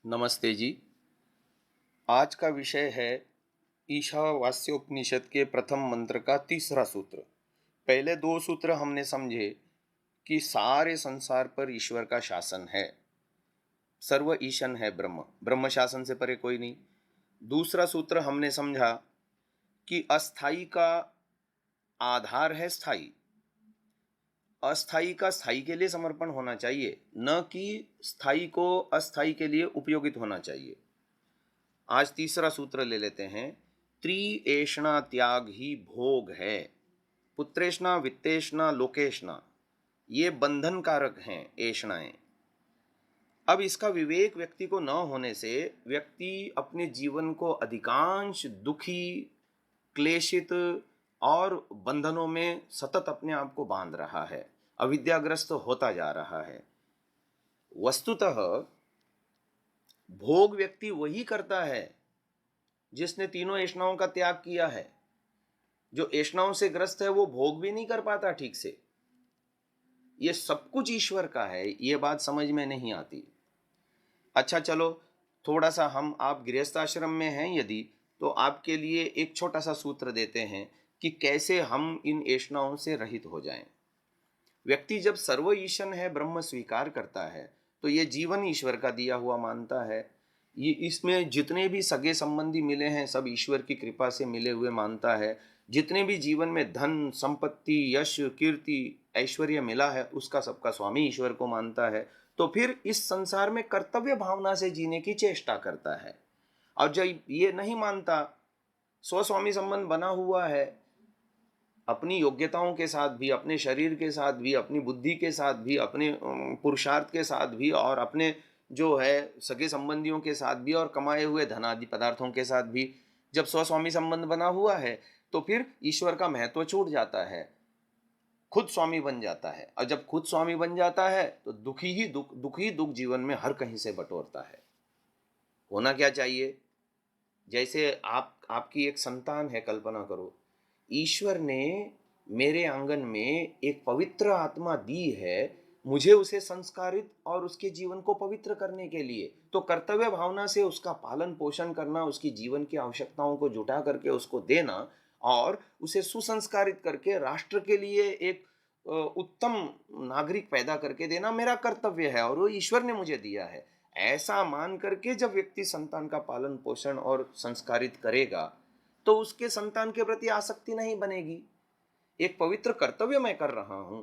नमस्ते जी। आज का विषय है ईशावास्योपनिषद के प्रथम मंत्र का तीसरा सूत्र। पहले दो सूत्र हमने समझे कि सारे संसार पर ईश्वर का शासन है, सर्व ईशन है ब्रह्म, ब्रह्म शासन से परे कोई नहीं। दूसरा सूत्र हमने समझा कि अस्थाई का आधार है स्थाई, अस्थाई का स्थाई के लिए समर्पण होना चाहिए, न कि स्थाई को अस्थाई के लिए उपयोगित होना चाहिए। आज तीसरा सूत्र ले लेते हैं। त्रिएषणा त्याग ही भोग है। पुत्रेषणा, वित्तेषणा, लोकेषणा, ये बंधन कारक हैं एषणाएं। अब इसका विवेक व्यक्ति को न होने से व्यक्ति अपने जीवन को अधिकांश दुखी, क्लेशित और बंधनों में सतत अपने आप को बांध रहा है, अविद्याग्रस्त होता जा रहा है। वस्तुतः भोग व्यक्ति वही करता है जिसने तीनों ऐष्णाओं का त्याग किया है। जो ऐष्णाओं से ग्रस्त है वो भोग भी नहीं कर पाता ठीक से। ये सब कुछ ईश्वर का है, ये बात समझ में नहीं आती। अच्छा चलो, थोड़ा सा हम आप गृहस्थ आश्रम में हैं यदि, तो आपके लिए एक छोटा सा सूत्र देते हैं कि कैसे हम इन ऐष्णाओं से रहित हो जाएं। व्यक्ति जब सर्व ईशन है ब्रह्म स्वीकार करता है तो ये जीवन ईश्वर का दिया हुआ मानता है। ये इसमें जितने भी सगे संबंधी मिले हैं सब ईश्वर की कृपा से मिले हुए मानता है। जितने भी जीवन में धन, संपत्ति, यश, कीर्ति, ऐश्वर्य मिला है उसका सबका स्वामी ईश्वर को मानता है। तो फिर इस संसार में कर्तव्य भावना से जीने की चेष्टा करता है। और जब ये नहीं मानता, स्वस्वामी संबंध बना हुआ है, अपनी योग्यताओं के साथ भी, अपने शरीर के साथ भी, अपनी बुद्धि के साथ भी, अपने पुरुषार्थ के साथ भी, और अपने जो है सगे संबंधियों के साथ भी, और कमाए हुए धनादि पदार्थों के साथ भी, जब स्वस्वामी संबंध बना हुआ है तो फिर ईश्वर का महत्व छूट जाता है, खुद स्वामी बन जाता है। और जब खुद स्वामी बन जाता है तो दुखी ही दुख जीवन में हर कहीं से बटोरता है। होना क्या चाहिए? जैसे आपकी एक संतान है, कल्पना करो, ईश्वर ने मेरे आंगन में एक पवित्र आत्मा दी है, मुझे उसे संस्कारित और उसके जीवन को पवित्र करने के लिए, तो कर्तव्य भावना से उसका पालन पोषण करना, उसकी जीवन की आवश्यकताओं को जुटा करके उसको देना और उसे सुसंस्कारित करके राष्ट्र के लिए एक उत्तम नागरिक पैदा करके देना मेरा कर्तव्य है और वो ईश्वर ने मुझे दिया है। ऐसा मान करके जब व्यक्ति संतान का पालन पोषण और संस्कारित करेगा तो उसके संतान के प्रति आसक्ति नहीं बनेगी। एक पवित्र कर्तव्य मैं कर रहा हूं,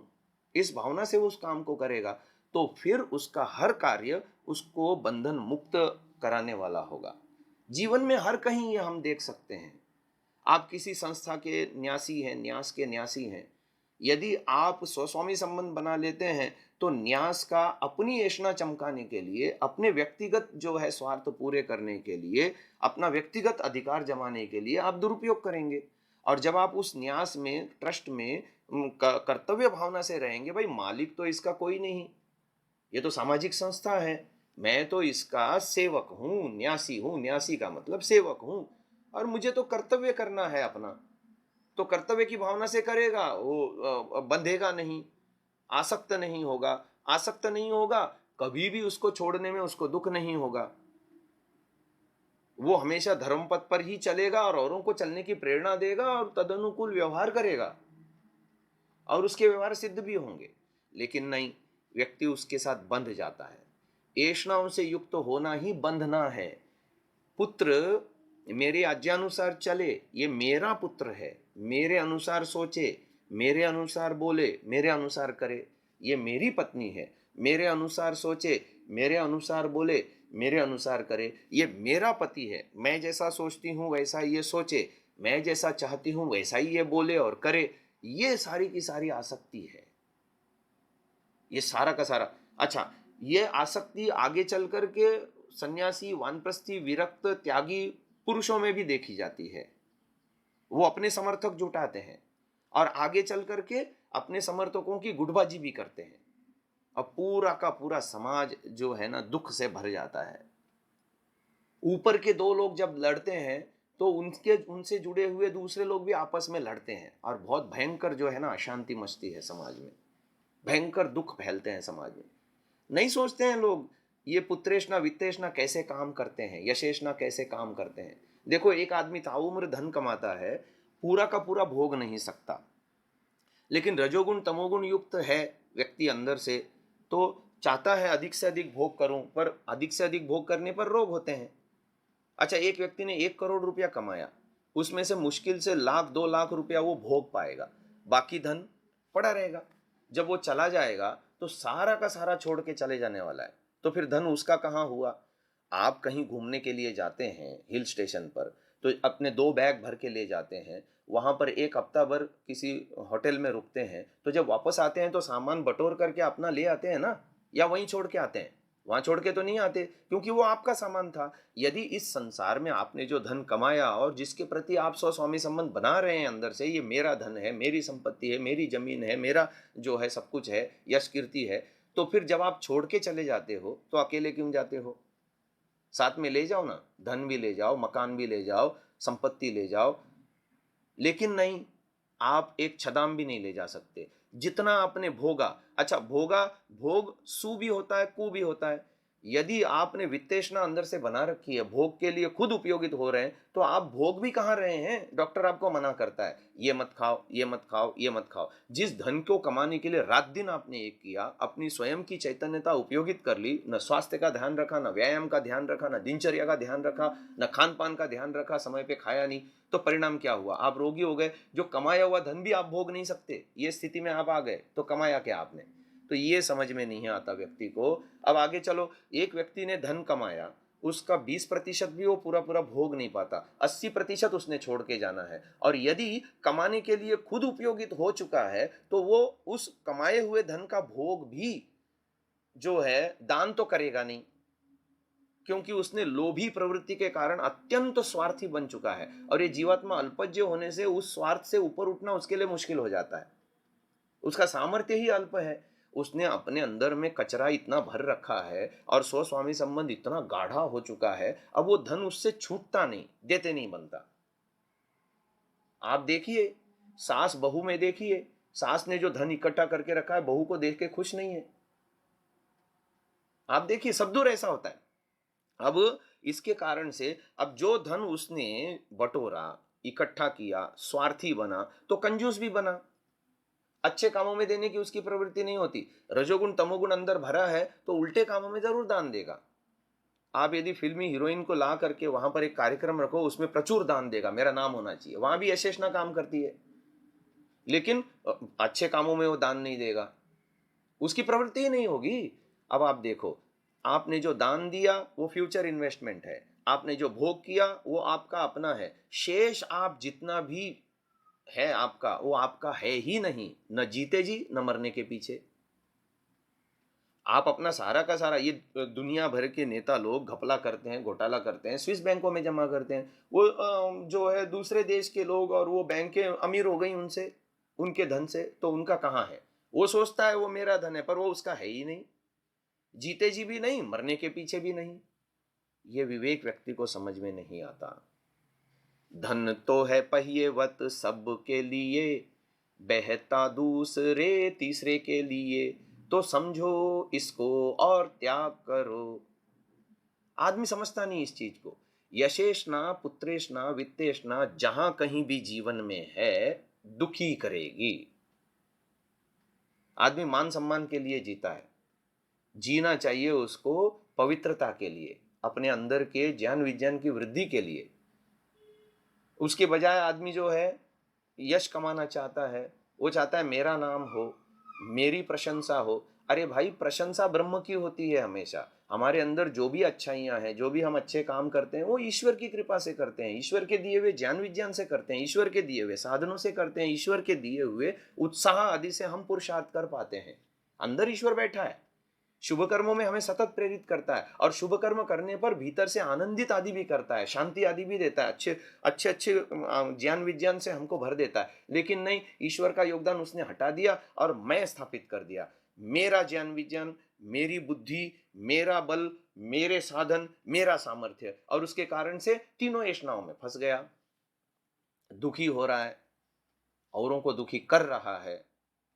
इस भावना से वो उस काम को करेगा तो फिर उसका हर कार्य उसको बंधन मुक्त कराने वाला होगा। जीवन में हर कहीं ये हम देख सकते हैं। आप किसी संस्था के न्यासी हैं, न्यास के न्यासी हैं, यदि आप स्वस्वामी संबंध बना लेते हैं तो न्यास का अपनी ऐष्णा चमकाने के लिए, अपने व्यक्तिगत जो है स्वार्थ पूरे करने के लिए, अपना व्यक्तिगत अधिकार जमाने के लिए आप दुरुपयोग करेंगे। और जब आप उस न्यास में, ट्रस्ट में कर्तव्य भावना से रहेंगे, भाई मालिक तो इसका कोई नहीं, ये तो सामाजिक संस्था है, मैं तो इसका सेवक हूँ, न्यासी हूँ, न्यासी का मतलब सेवक हूँ, और मुझे तो कर्तव्य करना है अपना, तो कर्तव्य की भावना से करेगा, वो बंधेगा नहीं, आसक्त नहीं होगा। आसक्त नहीं होगा, कभी भी उसको छोड़ने में उसको दुख नहीं होगा। वो हमेशा धर्म पथ पर ही चलेगा और औरों को चलने की प्रेरणा देगा और तदनुकूल व्यवहार करेगा और उसके व्यवहार सिद्ध भी होंगे। लेकिन नहीं, व्यक्ति उसके साथ बंध जाता है। ऐष्णाओं से युक्त होना ही बंधना है। पुत्र मेरे आज्ञानुसार चले, ये मेरा पुत्र है, मेरे अनुसार सोचे, मेरे अनुसार बोले, मेरे अनुसार करे। ये मेरी पत्नी है, मेरे अनुसार सोचे, मेरे अनुसार बोले, मेरे अनुसार करे। ये मेरा पति है, मैं जैसा सोचती हूँ वैसा ये सोचे, मैं जैसा चाहती हूँ वैसा ही ये बोले और करे। ये सारी की सारी आसक्ति है, ये सारा का सारा। अच्छा, ये आसक्ति आगे चल करके सन्यासी, वानप्रस्थी, विरक्त, त्यागी पुरुषों में भी देखी जाती है। वो अपने समर्थक जुटाते हैं और आगे चल करके अपने समर्थकों की गुटबाजी भी करते हैं। अब पूरा का पूरा समाज जो है ना दुख से भर जाता है। ऊपर के दो लोग जब लड़ते हैं तो उनके उनसे जुड़े हुए दूसरे लोग भी आपस में लड़ते हैं और बहुत भयंकर जो है ना अशांति मचती है समाज में, भयंकर दुख फैलते हैं समाज में। नहीं सोचते हैं लोग ये पुत्रेशना वित्तेशना कैसे काम करते हैं, यशेशना कैसे काम करते हैं। देखो एक आदमी ताउम्र धन कमाता है, पूरा का पूरा भोग नहीं सकता, लेकिन रजोगुण तमोगुण युक्त है व्यक्ति अंदर से, तो चाहता है अधिक से अधिक भोग करूं, पर अधिक से अधिक भोग करने पर रोग होते हैं। अच्छा, एक व्यक्ति ने 1 करोड़ रुपया कमाया, उसमें से मुश्किल से 1 लाख 2 लाख रुपया वो भोग पाएगा, बाकी धन पड़ा रहेगा। जब वो चला जाएगा तो सारा का सारा छोड़ के चले जाने वाला है, तो फिर धन उसका कहाँ हुआ। आप कहीं घूमने के लिए जाते हैं हिल स्टेशन पर, तो अपने 2 बैग भर के ले जाते हैं, वहां पर एक हफ्ता भर किसी होटल में रुकते हैं, तो जब वापस आते हैं तो सामान बटोर करके अपना ले आते हैं ना, या वहीं छोड़ के आते हैं। वहां छोड़ के तो नहीं आते, क्योंकि वो आपका सामान था। यदि इस संसार में आपने जो धन कमाया और जिसके प्रति आप स्वामी संबंध बना रहे हैं अंदर से, ये मेरा धन है, मेरी संपत्ति है, मेरी जमीन है, मेरा जो है सब कुछ है, यश कीर्ति है, तो फिर जब आप छोड़ के चले जाते हो तो अकेले क्यों जाते हो। साथ में ले जाओ ना, धन भी ले जाओ, मकान भी ले जाओ, संपत्ति ले जाओ, लेकिन नहीं, आप एक छदाम भी नहीं ले जा सकते। जितना आपने भोगा, अच्छा भोगा, भोग सु भी होता है, कु भी होता है। यदि आपने वित्तेषणा अंदर से बना रखी है, भोग के लिए खुद उपयोगित हो रहे हैं, तो आप भोग भी कहाँ रहे हैं। डॉक्टर आपको मना करता है, ये मत खाओ, ये मत खाओ, ये मत खाओ। जिस धन को कमाने के लिए रात दिन आपने एक किया, अपनी स्वयं की चैतन्यता उपयोगित कर ली, न स्वास्थ्य का ध्यान रखा, न व्यायाम का ध्यान रखा, न दिनचर्या का ध्यान रखा, न खान पान का ध्यान रखा, समय पे खाया नहीं, तो परिणाम क्या हुआ, आप रोगी हो गए। जो कमाया हुआ धन भी आप भोग नहीं सकते, ये स्थिति में आप आ गए, तो कमाया क्या आपने। तो ये समझ में नहीं आता व्यक्ति को। अब आगे चलो, एक व्यक्ति ने धन कमाया, उसका 20% भी वो पूरा पूरा भोग नहीं पाता, 80% उसने छोड़ के जाना है। और यदि कमाने के लिए खुद उपयोगित हो चुका है, तो वो उस कमाए हुए धन का भोग भी जो है दान तो करेगा नहीं, क्योंकि उसने लोभी प्रवृत्ति के कारण अत्यंत स्वार्थी बन चुका है। और ये जीवात्मा अल्पज्य होने से उस स्वार्थ से ऊपर उठना उसके लिए मुश्किल हो जाता है, उसका सामर्थ्य ही अल्प है। उसने अपने अंदर में कचरा इतना भर रखा है और स्वस्वामी संबंध इतना गाढ़ा हो चुका है, अब वो धन उससे छूटता नहीं, देते नहीं बनता। आप देखिए, सास बहू में देखिए, सास ने जो धन इकट्ठा करके रखा है, बहू को देख के खुश नहीं है। आप देखिए, सब दूर ऐसा होता है। अब इसके कारण से अब जो धन उसने बटोरा, इकट्ठा किया, स्वार्थी बना, तो कंजूस भी बना। अच्छे कामों में देने की उसकी प्रवृत्ति नहीं होती। रजोगुण तमोगुण अंदर भरा है, तो उल्टे कामों में जरूर दान देगा। आप यदि फिल्मी हीरोइन को ला करके वहां पर एक कार्यक्रम रखो, उसमें प्रचुर दान देगा, मेरा नाम होना चाहिए, वहां भी यशेषणा काम करती है, लेकिन अच्छे कामों में वो दान नहीं देगा, उसकी प्रवृत्ति ही नहीं होगी। अब आप देखो, आपने जो दान दिया वो फ्यूचर इन्वेस्टमेंट है, आपने जो भोग किया वो आपका अपना है, शेष आप जितना भी है आपका, वो आपका है ही नहीं, न जीते जी न मरने के पीछे। आप अपना सारा का सारा, ये दुनिया भर के नेता लोग घपला करते हैं, घोटाला करते हैं, स्विस बैंकों में जमा करते हैं। वो जो है दूसरे देश के लोग, और वो बैंकें अमीर हो गई उनसे, उनके धन से, तो उनका कहाँ है। वो सोचता है वो मेरा धन है, पर वो उसका है ही नहीं, जीते जी भी नहीं, मरने के पीछे भी नहीं। ये विवेक व्यक्ति को समझ में नहीं आता। धन तो है पहिएवत सबके लिए, बहता दूसरे तीसरे के लिए, तो समझो इसको और त्याग करो। आदमी समझता नहीं इस चीज को। यशेषणा पुत्रेषणा वित्तेषणा जहां कहीं भी जीवन में है, दुखी करेगी। आदमी मान सम्मान के लिए जीता है, जीना चाहिए उसको पवित्रता के लिए, अपने अंदर के ज्ञान विज्ञान की वृद्धि के लिए। उसके बजाय आदमी जो है यश कमाना चाहता है, वो चाहता है मेरा नाम हो, मेरी प्रशंसा हो। अरे भाई, प्रशंसा ब्रह्म की होती है हमेशा। हमारे अंदर जो भी अच्छाइयाँ हैं, जो भी हम अच्छे काम करते हैं, वो ईश्वर की कृपा से करते हैं, ईश्वर के दिए हुए ज्ञान विज्ञान से करते हैं, ईश्वर के दिए हुए साधनों से करते हैं, ईश्वर के दिए हुए उत्साह आदि से हम पुरुषार्थ कर पाते हैं। अंदर ईश्वर बैठा है, शुभ कर्मों में हमें सतत प्रेरित करता है, और शुभ कर्म करने पर भीतर से आनंदित आदि भी करता है, शांति आदि भी देता है, अच्छे अच्छे अच्छे ज्ञान विज्ञान से हमको भर देता है। लेकिन नहीं, ईश्वर का योगदान उसने हटा दिया और मैं स्थापित कर दिया। मेरा ज्ञान विज्ञान, मेरी बुद्धि, मेरा बल, मेरे साधन, मेरा सामर्थ्य, और उसके कारण से तीनों ऐष्णाओं में फंस गया, दुखी हो रहा है, औरों को दुखी कर रहा है,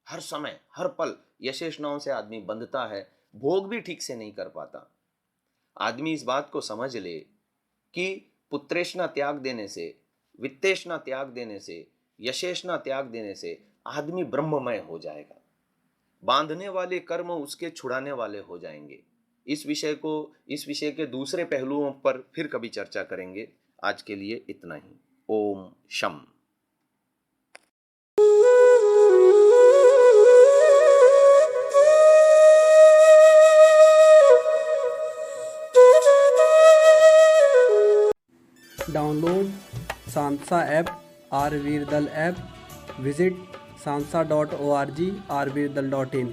हर समय हर पल यशेषणाओं से आदमी बंधता है, भोग भी ठीक से नहीं कर पाता। आदमी इस बात को समझ ले कि पुत्रेष्णा त्याग देने से, वित्तेष्णा त्याग देने से, यशेष्णा त्याग देने से आदमी ब्रह्ममय हो जाएगा, बांधने वाले कर्म उसके छुड़ाने वाले हो जाएंगे। इस विषय के दूसरे पहलुओं पर फिर कभी चर्चा करेंगे। आज के लिए इतना ही। ओम शम। डाउनलोड सांसा ऐप, आरवीरदल ऐप, विजिट sansa.org, rvirdal.in।